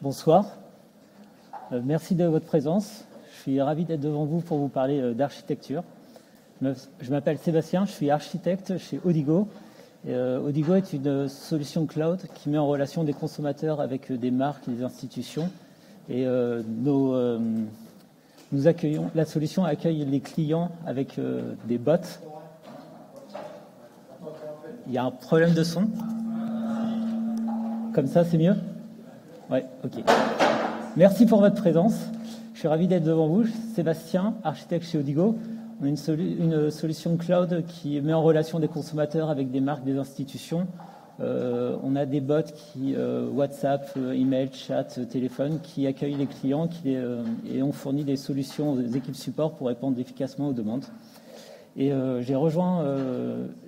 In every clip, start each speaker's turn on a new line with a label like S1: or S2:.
S1: Bonsoir. Merci de votre présence. Je suis ravi d'être devant vous pour vous parler d'architecture. Je m'appelle Sébastien, je suis architecte chez Odigo. Odigo est une solution cloud qui met en relation des consommateurs avec des marques et des institutions. Et nous accueillons, la solution accueille les clients avec des bots. Il y a un problème de son. Comme ça, c'est mieux ? Oui, ok. Merci pour votre présence. Je suis ravi d'être devant vous. Sébastien, architecte chez Odigo. On a une solution cloud qui met en relation des consommateurs avec des marques, des institutions. On a des bots qui WhatsApp, email, chat, téléphone, qui accueillent les clients et on fournit des solutions aux équipes support pour répondre efficacement aux demandes. Et j'ai rejoint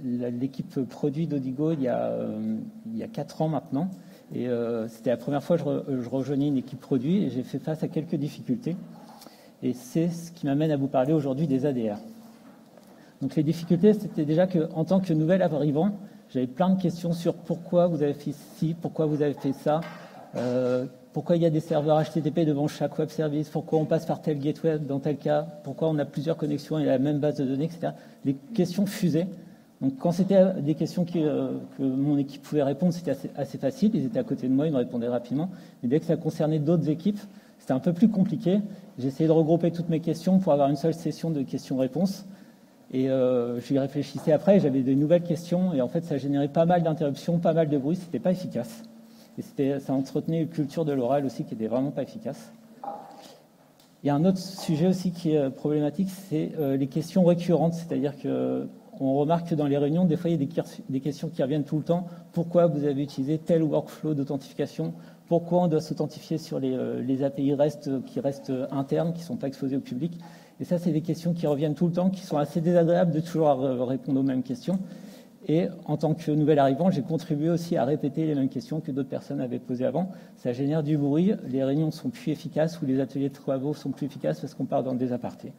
S1: l'équipe produit d'Odigo il y a 4 ans maintenant. Et c'était la première fois que je rejoignais une équipe produit et j'ai fait face à quelques difficultés. Et c'est ce qui m'amène à vous parler aujourd'hui des ADR. Donc les difficultés, c'était déjà qu'en tant que nouvel arrivant, j'avais plein de questions sur pourquoi vous avez fait ci, pourquoi vous avez fait ça, pourquoi il y a des serveurs HTTP devant chaque web service, pourquoi on passe par tel gateway dans tel cas, pourquoi on a plusieurs connexions et la même base de données, etc. Les questions fusaient. Donc quand c'était des questions que mon équipe pouvait répondre, c'était assez facile. Ils étaient à côté de moi, ils me répondaient rapidement. Mais dès que ça concernait d'autres équipes, c'était un peu plus compliqué. J'ai essayé de regrouper toutes mes questions pour avoir une seule session de questions-réponses. Et j'y réfléchissais après, j'avais de nouvelles questions. Et en fait, ça générait pas mal d'interruptions, pas mal de bruit. C'était pas efficace. Et ça entretenait une culture de l'oral aussi qui était vraiment pas efficace. Il y a un autre sujet aussi qui est problématique, c'est les questions récurrentes. C'est-à-dire que on remarque que dans les réunions, des fois, il y a des questions qui reviennent tout le temps. Pourquoi vous avez utilisé tel workflow d'authentification ? Pourquoi on doit s'authentifier sur les API REST qui restent internes, qui ne sont pas exposés au public ? Et ça, c'est des questions qui reviennent tout le temps, qui sont assez désagréables de toujours répondre aux mêmes questions. Et en tant que nouvel arrivant, j'ai contribué aussi à répéter les mêmes questions que d'autres personnes avaient posées avant. Ça génère du bruit, les réunions sont plus efficaces ou les ateliers de travaux sont plus efficaces parce qu'on part dans des apartés.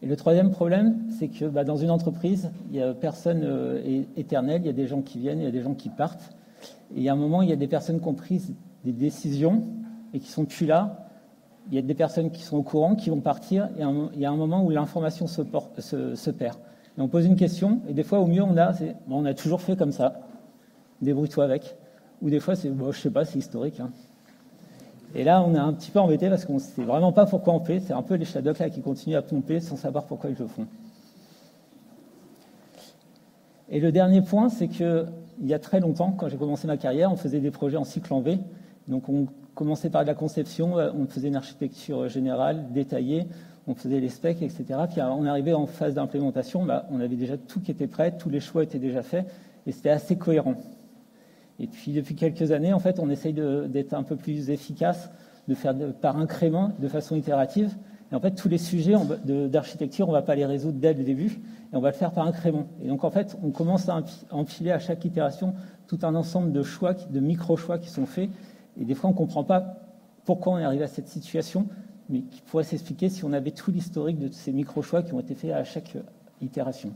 S1: Et le troisième problème, c'est que dans une entreprise, il y a personne éternel, il y a des gens qui viennent, il y a des gens qui partent. Et il y a un moment, il y a des personnes qui ont pris des décisions et qui sont plus là. Il y a des personnes qui sont au courant, qui vont partir. Et il y a un moment où l'information se perd. Et on pose une question, et des fois, au mieux, on a toujours fait comme ça. Débrouille-toi avec. Ou des fois, je sais pas, c'est historique. Hein. Et là, on est un petit peu embêté parce qu'on ne sait vraiment pas pourquoi on fait. C'est un peu les Shadocks là qui continuent à pomper sans savoir pourquoi ils le font. Et le dernier point, c'est qu'il y a très longtemps, quand j'ai commencé ma carrière, on faisait des projets en cycle en V. Donc on commençait par de la conception, on faisait une architecture générale, détaillée, on faisait les specs, etc. Puis on arrivait en phase d'implémentation, on avait déjà tout qui était prêt, tous les choix étaient déjà faits, et c'était assez cohérent. Et puis, depuis quelques années, en fait, on essaye d'être un peu plus efficace, de faire par incrément, de façon itérative. Et en fait, tous les sujets d'architecture, on ne va pas les résoudre dès le début, et on va le faire par incrément. Et donc, en fait, on commence à empiler à chaque itération tout un ensemble de choix, de micro-choix qui sont faits. Et des fois, on ne comprend pas pourquoi on est arrivé à cette situation, mais qui pourrait s'expliquer si on avait tout l'historique de ces micro-choix qui ont été faits à chaque itération.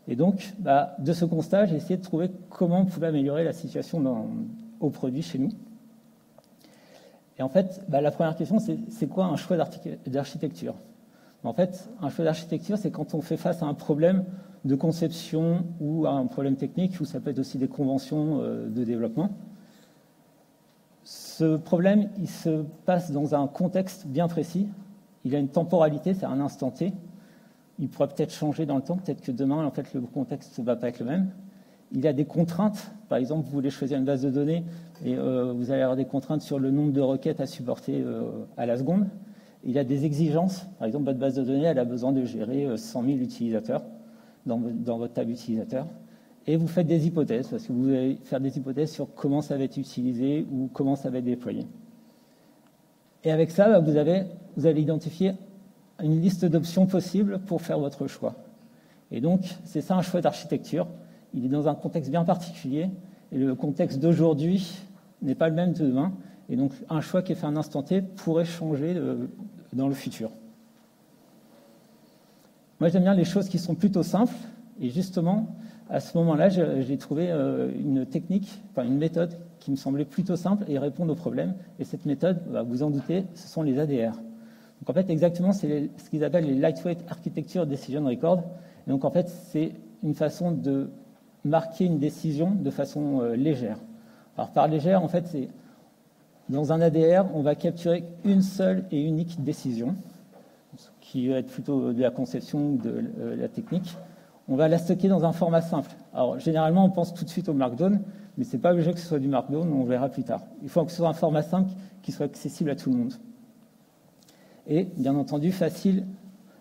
S1: Et donc, de ce constat, j'ai essayé de trouver comment on pouvait améliorer la situation au produit chez nous. Et en fait, la première question, c'est quoi un choix d'architecture ? En fait, un choix d'architecture, c'est quand on fait face à un problème de conception ou à un problème technique, ou ça peut être aussi des conventions de développement. Ce problème, il se passe dans un contexte bien précis. Il a une temporalité, c'est un instant T. Il pourra peut-être changer dans le temps, peut-être que demain, en fait, le contexte ne va pas être le même. Il a des contraintes. Par exemple, vous voulez choisir une base de données et vous allez avoir des contraintes sur le nombre de requêtes à supporter à la seconde. Il a des exigences. Par exemple, votre base de données, elle a besoin de gérer 100 000 utilisateurs dans votre table utilisateur. Et vous faites des hypothèses, parce que vous allez faire des hypothèses sur comment ça va être utilisé ou comment ça va être déployé. Et avec ça, vous allez identifier une liste d'options possibles pour faire votre choix. Et donc, c'est ça un choix d'architecture. Il est dans un contexte bien particulier, et le contexte d'aujourd'hui n'est pas le même de demain. Et donc, un choix qui est fait à un instant T pourrait changer dans le futur. Moi, j'aime bien les choses qui sont plutôt simples, et justement, à ce moment-là, j'ai trouvé une technique, une méthode qui me semblait plutôt simple et répondre aux problèmes. Et cette méthode, vous en doutez, ce sont les ADR. Donc en fait, exactement, c'est ce qu'ils appellent les Lightweight Architecture Decision Record. Et donc en fait, c'est une façon de marquer une décision de façon légère. Alors par légère, en fait, c'est dans un ADR, on va capturer une seule et unique décision, qui va être plutôt de la conception ou de la technique. On va la stocker dans un format simple. Alors généralement, on pense tout de suite au Markdown, mais ce n'est pas obligé que ce soit du Markdown, on verra plus tard. Il faut que ce soit un format simple qui soit accessible à tout le monde. Et bien entendu, facile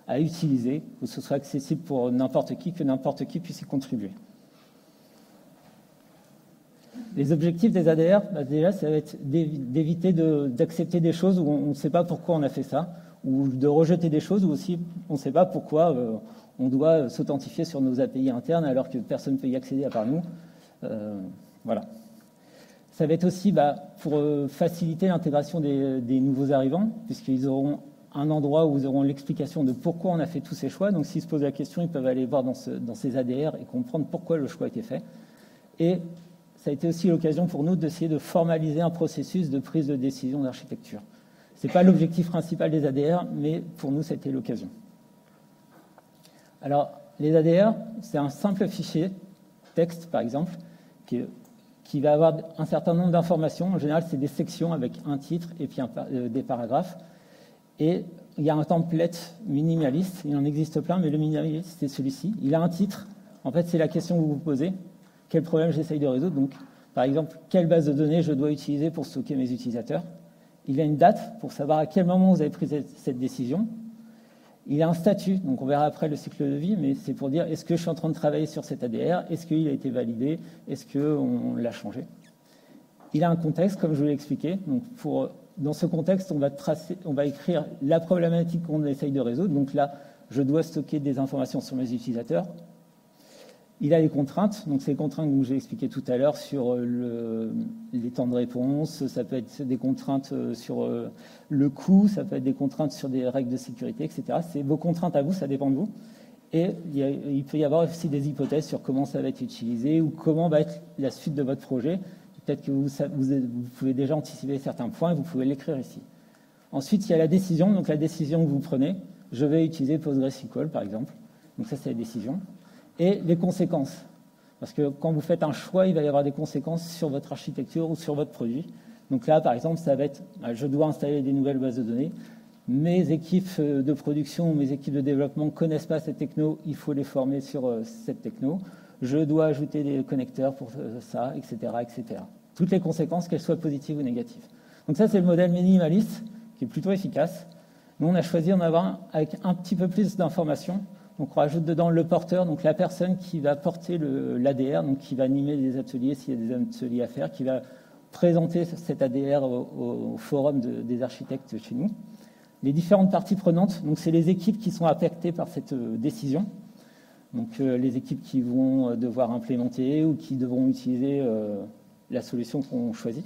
S1: à utiliser, que ce soit accessible pour n'importe qui, que n'importe qui puisse y contribuer. Les objectifs des ADR, déjà, ça va être d'éviter d'accepter des choses où on ne sait pas pourquoi on a fait ça, ou de rejeter des choses où aussi on ne sait pas pourquoi on doit s'authentifier sur nos API internes alors que personne ne peut y accéder à part nous. Voilà. Ça va être aussi pour faciliter l'intégration des nouveaux arrivants, puisqu'ils auront un endroit où ils auront l'explication de pourquoi on a fait tous ces choix. Donc s'ils se posent la question, ils peuvent aller voir dans ces ADR et comprendre pourquoi le choix a été fait. Et ça a été aussi l'occasion pour nous d'essayer de formaliser un processus de prise de décision d'architecture. Ce n'est pas l'objectif principal des ADR, mais pour nous, c'était l'occasion. Alors, les ADR, c'est un simple fichier, texte par exemple, qui va avoir un certain nombre d'informations. En général, c'est des sections avec un titre et puis des paragraphes. Et il y a un template minimaliste, il en existe plein, mais le minimaliste, c'est celui-ci. Il a un titre, en fait, c'est la question que vous vous posez. Quel problème j'essaye de résoudre? Donc, par exemple, quelle base de données je dois utiliser pour stocker mes utilisateurs? Il a une date pour savoir à quel moment vous avez pris cette décision. Il a un statut, donc on verra après le cycle de vie, mais c'est pour dire est-ce que je suis en train de travailler sur cet ADR? Est-ce qu'il a été validé? Est-ce qu'on l'a changé? Il a un contexte, comme je vous l'ai expliqué. Donc dans ce contexte, on va écrire la problématique qu'on essaye de résoudre. Donc là, je dois stocker des informations sur mes utilisateurs. Il a les contraintes, donc c'est les contraintes que j'ai expliquées tout à l'heure sur les temps de réponse, ça peut être des contraintes sur le coût, ça peut être des contraintes sur des règles de sécurité, etc. C'est vos contraintes à vous, ça dépend de vous. Et il peut y avoir aussi des hypothèses sur comment ça va être utilisé ou comment va être la suite de votre projet. Peut-être que vous pouvez déjà anticiper certains points et vous pouvez l'écrire ici. Ensuite, il y a la décision, donc la décision que vous prenez. Je vais utiliser PostgreSQL, par exemple. Donc ça, c'est la décision. Et les conséquences. Parce que quand vous faites un choix, il va y avoir des conséquences sur votre architecture ou sur votre produit. Donc là, par exemple, ça va être, je dois installer des nouvelles bases de données. Mes équipes de production ou mes équipes de développement ne connaissent pas cette techno, il faut les former sur cette techno. Je dois ajouter des connecteurs pour ça, etc., etc. Toutes les conséquences, qu'elles soient positives ou négatives. Donc ça, c'est le modèle minimaliste, qui est plutôt efficace. Nous, on a choisi d'en avoir un avec un petit peu plus d'informations. Donc on rajoute dedans le porteur, donc la personne qui va porter l'ADR, donc qui va animer des ateliers s'il y a des ateliers à faire, qui va présenter cet ADR au forum des architectes chez nous. Les différentes parties prenantes, donc c'est les équipes qui sont affectées par cette décision. Donc les équipes qui vont devoir implémenter ou qui devront utiliser la solution qu'on choisit.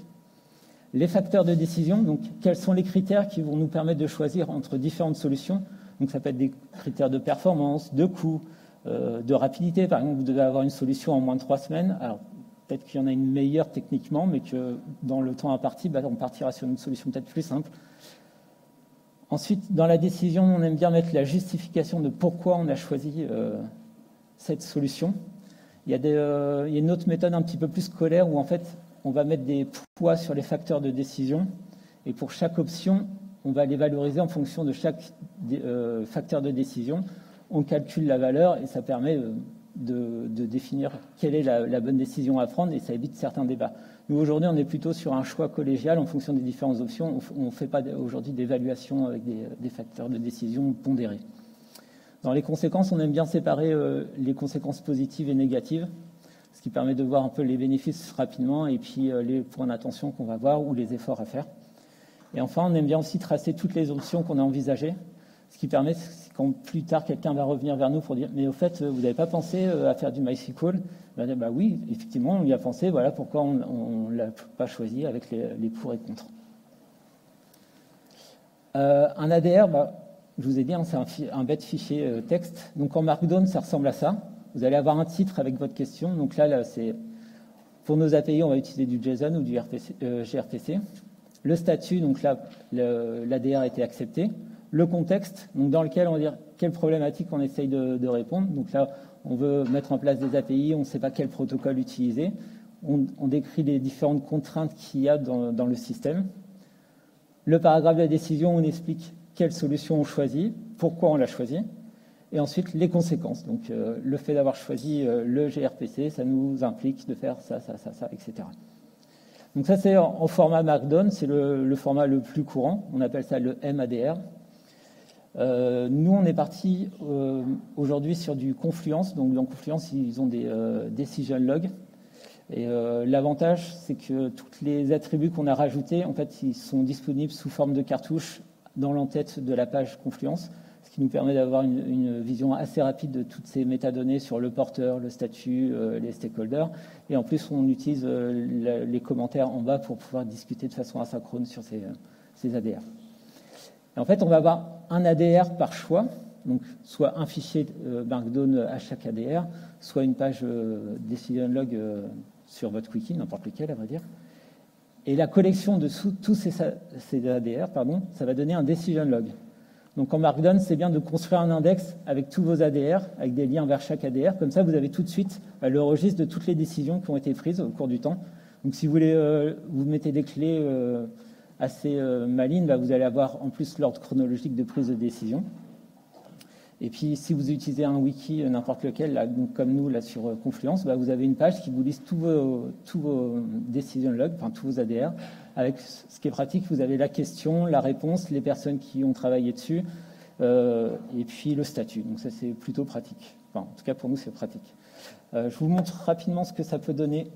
S1: Les facteurs de décision, donc quels sont les critères qui vont nous permettre de choisir entre différentes solutions. Donc ça peut être des critères de performance, de coût, de rapidité. Par exemple, vous devez avoir une solution en moins de 3 semaines. Alors peut-être qu'il y en a une meilleure techniquement, mais que dans le temps imparti, on partira sur une solution peut-être plus simple. Ensuite, dans la décision, on aime bien mettre la justification de pourquoi on a choisi cette solution. Il y a une autre méthode un petit peu plus scolaire où en fait, on va mettre des poids sur les facteurs de décision. Et pour chaque option, on va les valoriser en fonction de chaque facteur de décision. On calcule la valeur et ça permet de définir quelle est la bonne décision à prendre et ça évite certains débats. Nous, aujourd'hui, on est plutôt sur un choix collégial en fonction des différentes options. On ne fait pas aujourd'hui d'évaluation avec des facteurs de décision pondérés. Dans les conséquences, on aime bien séparer les conséquences positives et négatives, ce qui permet de voir un peu les bénéfices rapidement et puis les points d'attention qu'on va voir ou les efforts à faire. Et enfin, on aime bien aussi tracer toutes les options qu'on a envisagées, ce qui permet, quand plus tard quelqu'un va revenir vers nous pour dire « mais au fait, vous n'avez pas pensé à faire du MySQL ?» Bah oui, effectivement, on y a pensé, voilà pourquoi on ne l'a pas choisi avec les pour et contre. Un ADR, je vous ai dit, c'est un bête fichier texte. Donc en Markdown, ça ressemble à ça. Vous allez avoir un titre avec votre question. Donc là c'est Pour nos API, on va utiliser du JSON ou du gRPC. Le statut, donc là, l'ADR a été accepté. Le contexte, donc dans lequel on va dire quelle problématique on essaye de répondre. Donc là, on veut mettre en place des API, on ne sait pas quel protocole utiliser. On décrit les différentes contraintes qu'il y a dans le système. Le paragraphe de la décision, on explique quelle solution on choisit, pourquoi on l'a choisi. Et ensuite, les conséquences. Donc, le fait d'avoir choisi le gRPC, ça nous implique de faire ça, etc. Donc ça, c'est en format Markdown, c'est le format le plus courant. On appelle ça le MADR. Nous, on est parti aujourd'hui sur du Confluence. Donc, dans Confluence, ils ont des decision logs. Et l'avantage, c'est que tous les attributs qu'on a rajoutés, en fait, ils sont disponibles sous forme de cartouche dans l'entête de la page Confluence, ce qui nous permet d'avoir une vision assez rapide de toutes ces métadonnées sur le porteur, le statut, les stakeholders. Et en plus, on utilise les commentaires en bas pour pouvoir discuter de façon asynchrone sur ces ADR. Et en fait, on va avoir un ADR par choix, donc soit un fichier Markdown à chaque ADR, soit une page decision log sur votre wiki, n'importe lequel, à vrai dire. Et la collection de tous ces ADR, ça va donner un decision log. Donc en Markdown, c'est bien de construire un index avec tous vos ADR, avec des liens vers chaque ADR. Comme ça, vous avez tout de suite le registre de toutes les décisions qui ont été prises au cours du temps. Donc si vous voulez, vous mettez des clés assez malines, vous allez avoir en plus l'ordre chronologique de prise de décision. Et puis, si vous utilisez un wiki, n'importe lequel, là, donc comme nous, là, sur Confluence, vous avez une page qui vous liste tous vos decision logs, enfin tous vos ADR. Avec ce qui est pratique, vous avez la question, la réponse, les personnes qui ont travaillé dessus, et puis le statut. Donc ça, c'est plutôt pratique. Enfin, en tout cas, pour nous, c'est pratique. Je vous montre rapidement ce que ça peut donner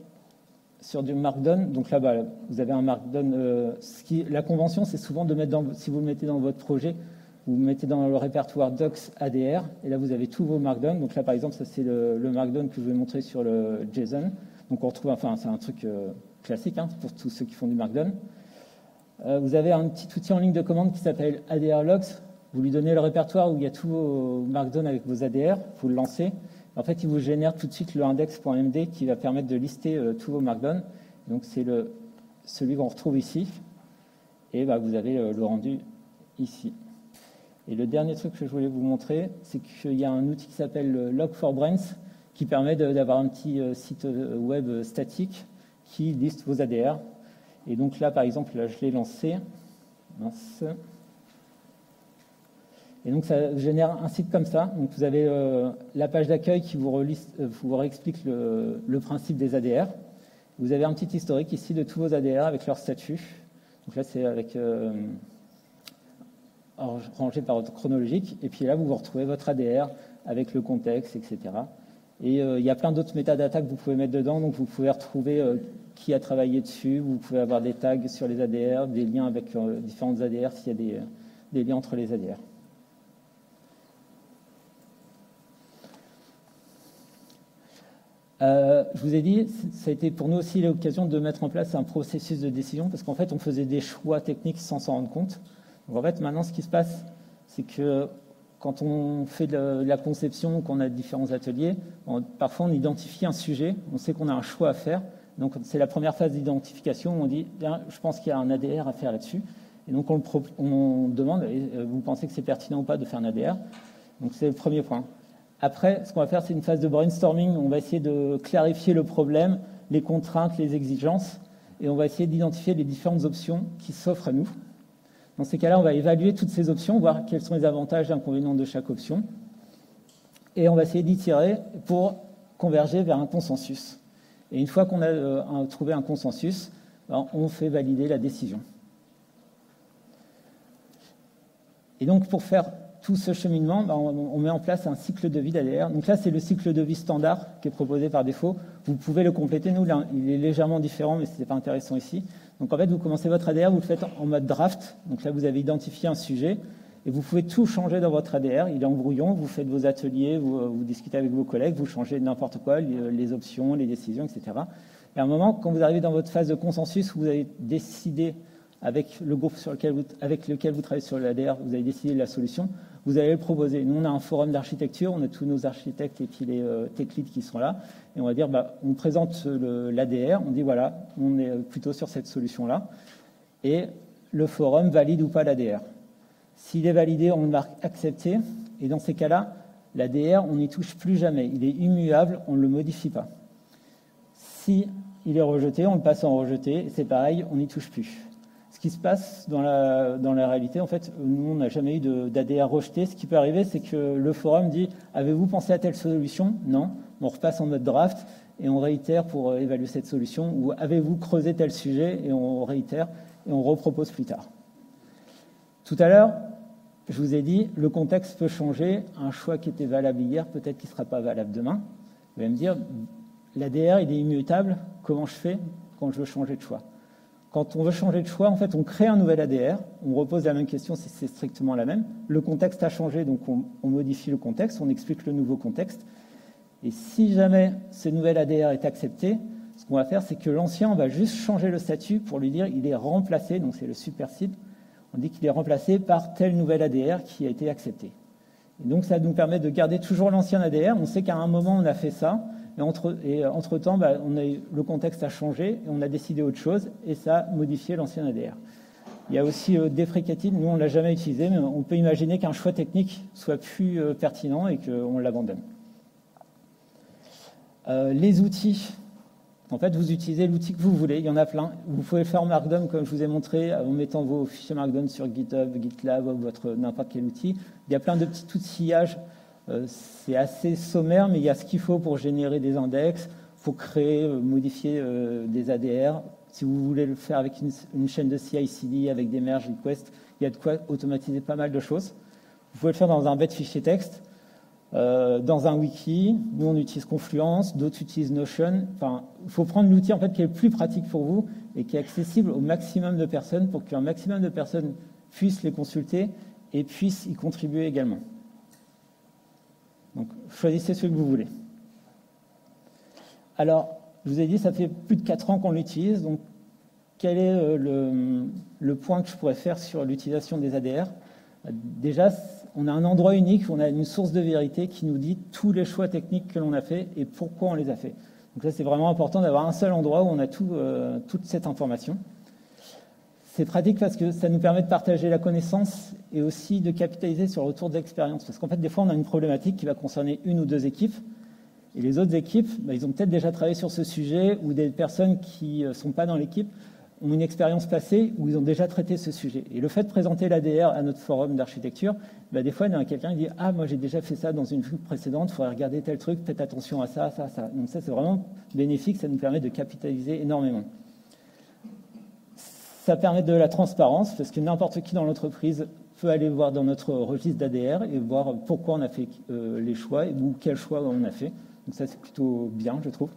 S1: sur du Markdown. Donc là, vous avez un Markdown. La convention, c'est souvent de mettre si vous le mettez dans votre projet, vous mettez dans le répertoire docs ADR, et là, vous avez tous vos Markdown. Donc là, par exemple, ça, c'est le Markdown que je vais montrer sur le JSON. Donc on retrouve, c'est un truc classique pour tous ceux qui font du Markdown. Vous avez un petit outil en ligne de commande qui s'appelle ADR Logs. Vous lui donnez le répertoire où il y a tous vos Markdown avec vos ADR, vous le lancez. En fait, il vous génère tout de suite le index.md qui va permettre de lister tous vos Markdown. Donc c'est celui qu'on retrouve ici. Et vous avez le rendu ici. Et le dernier truc que je voulais vous montrer, c'est qu'il y a un outil qui s'appelle Log4Brains qui permet d'avoir un petit site web statique qui liste vos ADR. Et donc là, par exemple, là, je l'ai lancé. Mince. Et donc, ça génère un site comme ça. Donc, vous avez la page d'accueil qui vous réexplique le principe des ADR. Vous avez un petit historique ici de tous vos ADR avec leur statut. Donc là, c'est avec rangé par ordre chronologique. Et puis là, vous retrouvez votre ADR avec le contexte, etc. Et il y a plein d'autres métadatas que vous pouvez mettre dedans. Donc, vous pouvez retrouver qui a travaillé dessus. Vous pouvez avoir des tags sur les ADR, des liens avec différentes ADR s'il y a des liens entre les ADR. Je vous ai dit, ça a été pour nous aussi l'occasion de mettre en place un processus de décision parce qu'en fait, on faisait des choix techniques sans s'en rendre compte. Donc en fait, maintenant, ce qui se passe, c'est que quand on fait de la conception, qu'on a différents ateliers, parfois on identifie un sujet, on sait qu'on a un choix à faire. Donc c'est la première phase d'identification où on dit, bien, je pense qu'il y a un ADR à faire là-dessus. Et donc on demande, vous pensez que c'est pertinent ou pas de faire un ADR? Donc c'est le premier point. Après, ce qu'on va faire, c'est une phase de brainstorming. On va essayer de clarifier le problème, les contraintes, les exigences, et on va essayer d'identifier les différentes options qui s'offrent à nous. Dans ces cas-là, on va évaluer toutes ces options, voir quels sont les avantages et inconvénients de chaque option, et on va essayer d'y tirer pour converger vers un consensus. Et une fois qu'on a trouvé un consensus, on fait valider la décision. Et donc, pour faire tout ce cheminement, on met en place un cycle de vie d'ADR. Donc là, c'est le cycle de vie standard qui est proposé par défaut. Vous pouvez le compléter. Nous, là, il est légèrement différent, mais ce n'est pas intéressant ici. Donc en fait, vous commencez votre ADR, vous le faites en mode draft. Donc là, vous avez identifié un sujet et vous pouvez tout changer dans votre ADR. Il est en brouillon, vous faites vos ateliers, vous discutez avec vos collègues, vous changez n'importe quoi, les options, les décisions, etc. Et à un moment, quand vous arrivez dans votre phase de consensus, vous avez décidé avec le groupe avec lequel vous travaillez sur l'ADR, vous avez décidé de la solution, vous allez le proposer. Nous, on a un forum d'architecture, on a tous nos architectes et puis les tech leads qui sont là, et on va dire, on présente l'ADR, on dit voilà, on est plutôt sur cette solution-là, et le forum valide ou pas l'ADR. S'il est validé, on le marque accepté, et dans ces cas-là, l'ADR, on n'y touche plus jamais. Il est immuable, on ne le modifie pas. Si il est rejeté, on le passe en rejeté, c'est pareil, on n'y touche plus. Ce qui se passe dans la réalité, en fait, nous, on n'a jamais eu d'ADR rejeté. Ce qui peut arriver, c'est que le forum dit « Avez-vous pensé à telle solution ?» Non. On repasse en mode draft et on réitère pour évaluer cette solution. Ou « Avez-vous creusé tel sujet ?» Et on réitère et on repropose plus tard. Tout à l'heure, je vous ai dit, le contexte peut changer. Un choix qui était valable hier, peut-être qu'il ne sera pas valable demain. Vous allez me dire, l'ADR, il est immutable. Comment je fais quand je veux changer de choix? Quand on veut changer de choix, en fait, on crée un nouvel ADR. On repose la même question si c'est strictement la même. Le contexte a changé, donc on modifie le contexte, on explique le nouveau contexte. Et si jamais ce nouvel ADR est accepté, ce qu'on va faire, c'est que l'ancien, on va juste changer le statut pour lui dire il est remplacé, donc c'est le supersede. On dit qu'il est remplacé par tel nouvel ADR qui a été accepté. Et donc, ça nous permet de garder toujours l'ancien ADR. On sait qu'à un moment, on a fait ça. Et entre-temps, le contexte a changé, et on a décidé autre chose, et ça a modifié l'ancien ADR. Il y a aussi deprecated. Nous, on ne l'a jamais utilisé, mais on peut imaginer qu'un choix technique soit plus pertinent et qu'on l'abandonne. Les outils. En fait, vous utilisez l'outil que vous voulez, il y en a plein. Vous pouvez le faire en Markdown, comme je vous ai montré, en mettant vos fichiers Markdown sur GitHub, GitLab, ou n'importe quel outil. Il y a plein de petits outillages. C'est assez sommaire, mais il y a ce qu'il faut pour générer des index, il faut créer, modifier des ADR. Si vous voulez le faire avec une chaîne de CI/CD, avec des merge requests, il y a de quoi automatiser pas mal de choses. Vous pouvez le faire dans un bête fichier texte, dans un wiki. Nous, on utilise Confluence, d'autres utilisent Notion. Enfin, il faut prendre l'outil en fait, qui est le plus pratique pour vous et qui est accessible au maximum de personnes pour qu'un maximum de personnes puissent les consulter et puissent y contribuer également. Donc, choisissez celui que vous voulez. Alors, je vous ai dit, ça fait plus de 4 ans qu'on l'utilise. Donc, quel est le point que je pourrais faire sur l'utilisation des ADR? Déjà, on a un endroit unique, on a une source de vérité qui nous dit tous les choix techniques que l'on a fait et pourquoi on les a fait. Donc là, c'est vraiment important d'avoir un seul endroit où on a toute cette information. C'est pratique parce que ça nous permet de partager la connaissance et aussi de capitaliser sur le retour d'expérience. Parce qu'en fait, des fois, on a une problématique qui va concerner une ou deux équipes. Et les autres équipes, ils ont peut-être déjà travaillé sur ce sujet ou des personnes qui ne sont pas dans l'équipe ont une expérience passée où ils ont déjà traité ce sujet. Et le fait de présenter l'ADR à notre forum d'architecture, des fois, il y a quelqu'un qui dit « Ah, moi, j'ai déjà fait ça dans une vue précédente, il faudrait regarder tel truc, faites attention à ça, ça, ça. » Donc ça, c'est vraiment bénéfique, ça nous permet de capitaliser énormément. Ça permet de la transparence, parce que n'importe qui dans l'entreprise peut aller voir dans notre registre d'ADR et voir pourquoi on a fait les choix ou quels choix on a fait. Donc ça, c'est plutôt bien, je trouve.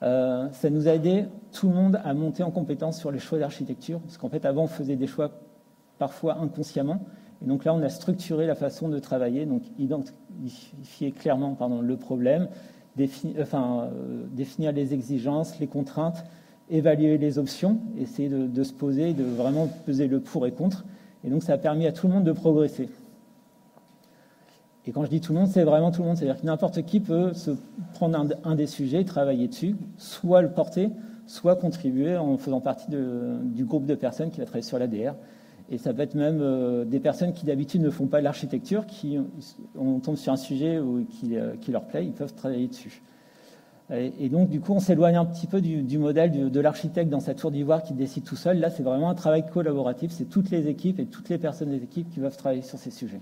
S1: Ça nous a aidé, tout le monde, à monter en compétence sur les choix d'architecture, parce qu'en fait, avant, on faisait des choix parfois inconsciemment. Et donc là, on a structuré la façon de travailler, donc identifier clairement le problème, définir les exigences, les contraintes, évaluer les options, essayer de se poser, de vraiment peser le pour et contre. Et donc, ça a permis à tout le monde de progresser. Et quand je dis tout le monde, c'est vraiment tout le monde. C'est-à-dire que n'importe qui peut se prendre un des sujets, travailler dessus, soit le porter, soit contribuer en faisant partie du groupe de personnes qui va travailler sur l'ADR. Et ça peut être même des personnes qui d'habitude ne font pas de l'architecture, on tombe sur un sujet qui leur plaît, ils peuvent travailler dessus. Et donc, du coup, on s'éloigne un petit peu du modèle de l'architecte dans sa tour d'ivoire qui décide tout seul. Là, c'est vraiment un travail collaboratif. C'est toutes les équipes et toutes les personnes des équipes qui peuvent travailler sur ces sujets.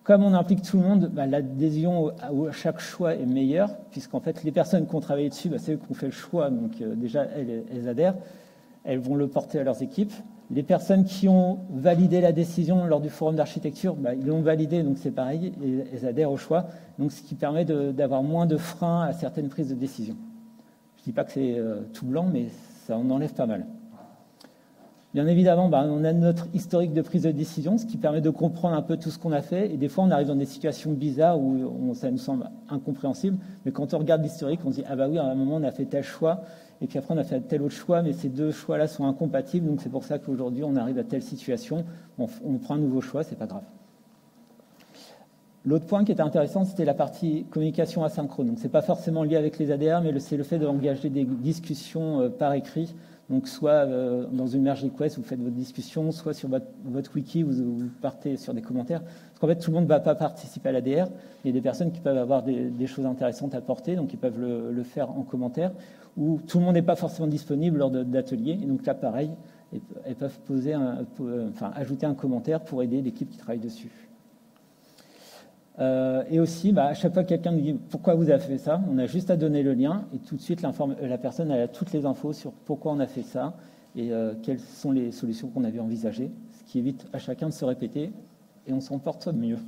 S1: Comme on implique tout le monde, l'adhésion à chaque choix est meilleure, puisqu'en fait, les personnes qui ont travaillé dessus, c'est eux qui ont fait le choix. Donc, déjà, elles adhèrent. Elles vont le porter à leurs équipes. Les personnes qui ont validé la décision lors du forum d'architecture, ils l'ont validé, donc c'est pareil, et elles adhèrent au choix, donc ce qui permet d'avoir moins de freins à certaines prises de décision. Je ne dis pas que c'est tout blanc, mais ça en enlève pas mal. Bien évidemment, on a notre historique de prise de décision, ce qui permet de comprendre un peu tout ce qu'on a fait. Et des fois, on arrive dans des situations bizarres où ça nous semble incompréhensible. Mais quand on regarde l'historique, on se dit « Ah bah oui, à un moment, on a fait tel choix. Et puis après, on a fait tel autre choix. Mais ces deux choix-là sont incompatibles. Donc c'est pour ça qu'aujourd'hui, on arrive à telle situation. On prend un nouveau choix, c'est pas grave. » L'autre point qui était intéressant, c'était la partie communication asynchrone. Donc, ce n'est pas forcément lié avec les ADR, mais c'est le fait d'engager des discussions par écrit. Donc, soit dans une merge request, vous faites votre discussion, soit sur votre wiki, vous partez sur des commentaires. Parce qu'en fait, tout le monde ne va pas participer à l'ADR. Il y a des personnes qui peuvent avoir des choses intéressantes à porter, donc ils peuvent le faire en commentaire. Ou tout le monde n'est pas forcément disponible lors d'ateliers. Et donc là, pareil, elles peuvent ajouter un commentaire pour aider l'équipe qui travaille dessus. Et aussi, à chaque fois que quelqu'un nous dit pourquoi vous avez fait ça, on a juste à donner le lien et tout de suite la personne a toutes les infos sur pourquoi on a fait ça et quelles sont les solutions qu'on avait envisagées, ce qui évite à chacun de se répéter et on s'en porte mieux.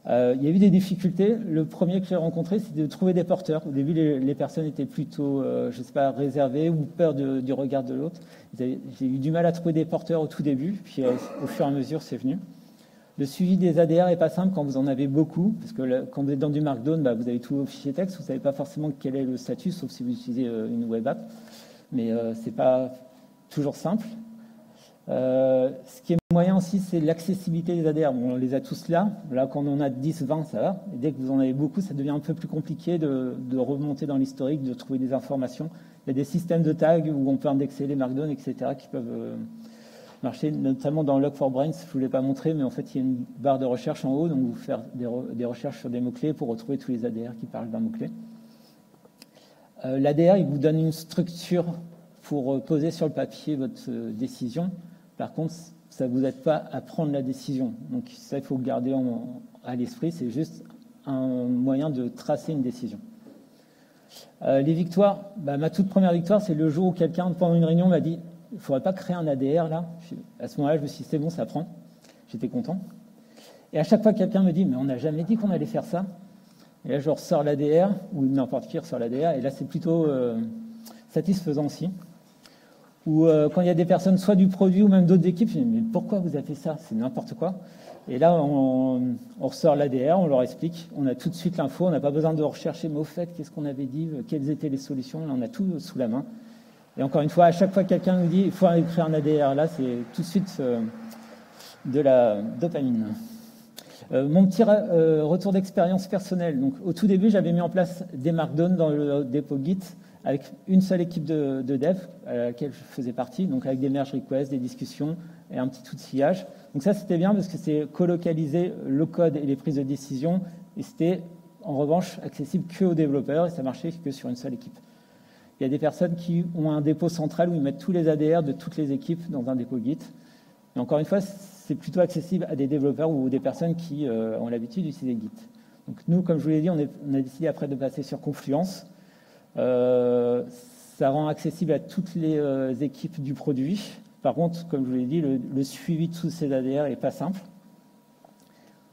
S1: Il y a eu des difficultés. Le premier que j'ai rencontré, c'était de trouver des porteurs. Au début, les personnes étaient plutôt, réservées ou peur du regard de l'autre. J'ai eu du mal à trouver des porteurs au tout début, puis au fur et à mesure, c'est venu. Le suivi des ADR n'est pas simple quand vous en avez beaucoup, parce que quand vous êtes dans du Markdown, vous avez tous vos fichiers texte, vous ne savez pas forcément quel est le statut, sauf si vous utilisez une web app. Mais ce n'est pas toujours simple. Ce qui est moyen aussi, c'est l'accessibilité des ADR. Bon, on les a tous là. Là, quand on en a 10, 20, ça va. Et dès que vous en avez beaucoup, ça devient un peu plus compliqué de remonter dans l'historique, de trouver des informations. Il y a des systèmes de tags où on peut indexer les Markdown, etc., qui peuvent marcher, notamment dans Log4Brains. Je ne vous l'ai pas montré, mais en fait, il y a une barre de recherche en haut, donc vous faites des recherches sur des mots-clés pour retrouver tous les ADR qui parlent d'un mot-clé. L'ADR, il vous donne une structure pour poser sur le papier votre décision. Par contre, ça ne vous aide pas à prendre la décision. Donc ça, il faut le garder à l'esprit. C'est juste un moyen de tracer une décision. Les victoires, ma toute première victoire, c'est le jour où quelqu'un, pendant une réunion, m'a dit « Il ne faudrait pas créer un ADR là ?» À ce moment-là, je me suis dit « C'est bon, ça prend. » J'étais content. Et à chaque fois que quelqu'un me dit « Mais on n'a jamais dit qu'on allait faire ça. » Et là, je ressors l'ADR, ou n'importe qui ressort l'ADR, et là, c'est plutôt satisfaisant aussi. Ou quand il y a des personnes, soit du produit ou même d'autres équipes, je dis, mais pourquoi vous avez fait ça? C'est n'importe quoi. Et là, on ressort l'ADR, on leur explique, on a tout de suite l'info, on n'a pas besoin de rechercher, mais au fait, qu'est-ce qu'on avait dit, quelles étaient les solutions, là, on a tout sous la main. Et encore une fois, à chaque fois que quelqu'un nous dit, il faut écrire un ADR, là, c'est tout de suite de la dopamine. Mon petit retour d'expérience personnelle. Donc, au tout début, j'avais mis en place des Markdown dans le dépôt Git avec une seule équipe de dev à laquelle je faisais partie, donc avec des merge requests, des discussions et un petit outillage. Donc ça, c'était bien parce que c'est colocaliser le code et les prises de décision et c'était en revanche accessible que aux développeurs et ça marchait que sur une seule équipe. Il y a des personnes qui ont un dépôt central où ils mettent tous les ADR de toutes les équipes dans un dépôt Git. Et encore une fois, c'est plutôt accessible à des développeurs ou des personnes qui ont l'habitude d'utiliser Git. Donc nous, comme je vous l'ai dit, on a décidé après de passer sur Confluence. Ça rend accessible à toutes les équipes du produit. Par contre, comme je vous l'ai dit, le suivi de tous ces ADR n'est pas simple.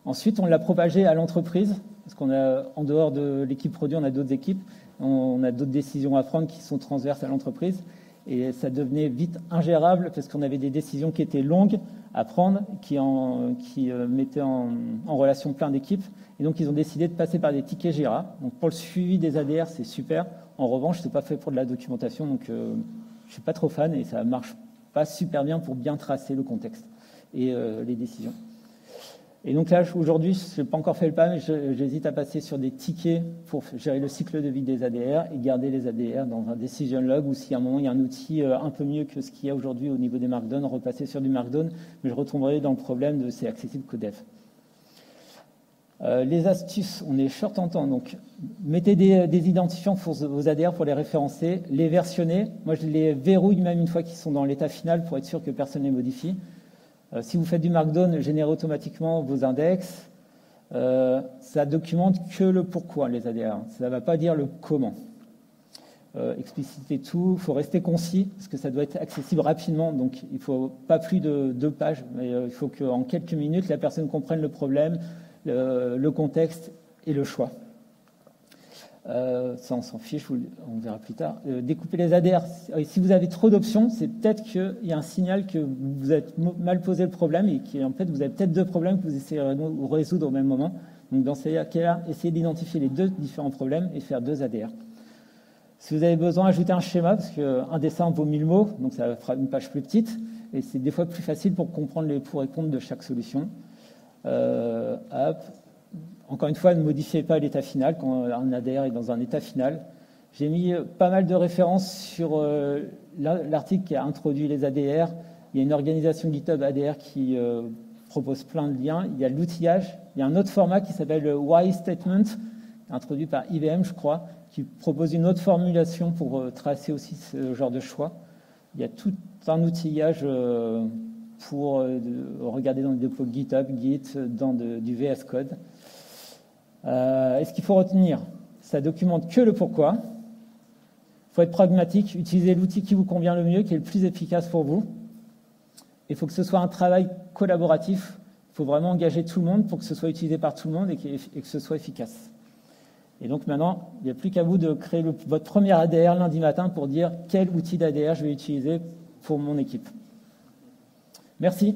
S1: Ensuite, on l'a propagé à l'entreprise, parce qu'on a, en dehors de l'équipe produit, on a d'autres équipes, on a d'autres décisions à prendre qui sont transverses à l'entreprise. Et ça devenait vite ingérable parce qu'on avait des décisions qui étaient longues à prendre, qui mettaient en relation plein d'équipes. Et donc, ils ont décidé de passer par des tickets Jira. Donc, pour le suivi des ADR, c'est super. En revanche, ce n'est pas fait pour de la documentation. Donc, je ne suis pas trop fan et ça ne marche pas super bien pour bien tracer le contexte et les décisions. Et donc là, aujourd'hui, je n'ai pas encore fait le pas, mais j'hésite à passer sur des tickets pour gérer le cycle de vie des ADR et garder les ADR dans un decision log ou si à un moment, il y a un outil un peu mieux que ce qu'il y a aujourd'hui au niveau des Markdown, repasser sur du Markdown, mais je retomberai dans le problème de c'est accessible qu'au dev. Les astuces, on est short en temps, donc mettez des identifiants pour vos ADR pour les référencer, les versionner. Moi, je les verrouille même une fois qu'ils sont dans l'état final pour être sûr que personne ne les modifie. Si vous faites du Markdown, générez automatiquement vos index. Ça documente que le pourquoi, les ADR. Ça ne va pas dire le comment. Explicitez tout. Il faut rester concis, parce que ça doit être accessible rapidement. Donc, il ne faut pas plus de 2 pages, mais il faut qu'en quelques minutes, la personne comprenne le problème, le contexte et le choix. Ça, on s'en fiche, on verra plus tard. Découper les ADR. Si vous avez trop d'options, c'est peut-être qu'il y a un signal que vous avez mal posé le problème et qu'en fait, vous avez peut-être deux problèmes que vous essayez de résoudre au même moment. Donc, dans ces cas-là, essayez d'identifier les deux différents problèmes et faire deux ADR. Si vous avez besoin d'ajouter un schéma, parce qu'un dessin vaut 1000 mots, donc ça fera une page plus petite, et c'est des fois plus facile pour comprendre les pour et contre de chaque solution. Encore une fois, ne modifiez pas l'état final quand un ADR est dans un état final. J'ai mis pas mal de références sur l'article qui a introduit les ADR. Il y a une organisation GitHub ADR qui propose plein de liens. Il y a l'outillage. Il y a un autre format qui s'appelle le Why Statement, introduit par IBM, je crois, qui propose une autre formulation pour tracer aussi ce genre de choix. Il y a tout un outillage pour regarder dans le dépôt GitHub, Git, dans du VS Code. Est-ce qu'il faut retenir? Ça documente que le pourquoi. Il faut être pragmatique, utiliser l'outil qui vous convient le mieux, qui est le plus efficace pour vous. Il faut que ce soit un travail collaboratif. Il faut vraiment engager tout le monde pour que ce soit utilisé par tout le monde et que ce soit efficace. Et donc maintenant, il n'y a plus qu'à vous de créer votre premier ADR lundi matin pour dire quel outil d'ADR je vais utiliser pour mon équipe. Merci.